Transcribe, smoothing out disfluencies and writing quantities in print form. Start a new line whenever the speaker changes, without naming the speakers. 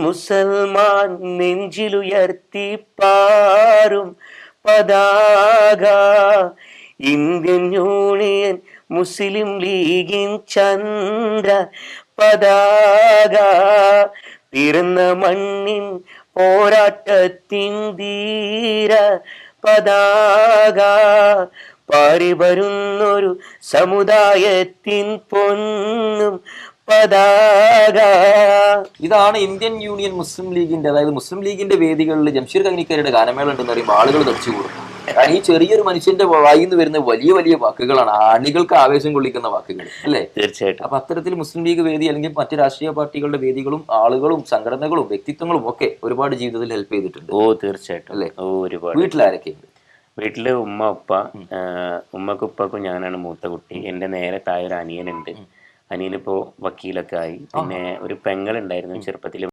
മുസൽമാൻ നെഞ്ചിലുയർത്തി പാറും പതാക, Indian union മുസ്ലിം ലീഗിൻ ചന്ദ്ര പതാക, പിറന്ന മണ്ണിൻ പോരാട്ടത്തിൻ ധീര പതാക, പാറി വരുന്നൊരു സമുദായത്തിൻ പൊന്നും പതാക.
ഇതാണ് ഇന്ത്യൻ യൂണിയൻ മുസ്ലിം ലീഗിന്റെ, അതായത് മുസ്ലിം ലീഗിന്റെ വേദികളിൽ ജംഷീർ കഞ്ഞിക്കരയുടെ ഗാനമേള ഉണ്ടെന്ന് പറയുമ്പോൾ ആളുകൾ തടിച്ചു കൂടും. കാരണം ഈ ചെറിയൊരു മനുഷ്യന്റെ വായിന്ന് വരുന്ന വലിയ വലിയ വാക്കുകളാണ്, അണികൾക്ക് ആവേശം കൊള്ളിക്കുന്ന വാക്കുകൾ, അല്ലേ?
തീർച്ചയായിട്ടും.
അപ്പൊ അത്തരത്തിൽ മുസ്ലിം ലീഗ് വേദി അല്ലെങ്കിൽ മറ്റു രാഷ്ട്രീയ പാർട്ടികളുടെ വേദികളും ആളുകളും സംഘടനകളും വ്യക്തിത്വങ്ങളും ഒക്കെ ഒരുപാട് ജീവിതത്തിൽ ഹെൽപ്പ് ചെയ്തിട്ടുണ്ട്.
ഓ തീർച്ചയായിട്ടും
അല്ലേ?
ഓ ഒരുപാട്.
വീട്ടിലാരൊക്കെയുണ്ട്?
വീട്ടില് ഉമ്മ ഉപ്പ, ഉമ്മക്കും ഉപ്പക്കും ഞാനാണ് മൂത്ത കുട്ടി. എന്റെ നേരെ താഴെ ഒരു അനിയനുണ്ട്. അനിയനിപ്പോ വക്കീലൊക്കെ ആയി. പിന്നെ ഒരു പെങ്ങളുണ്ടായിരുന്നു ചെറുപ്പത്തിൽ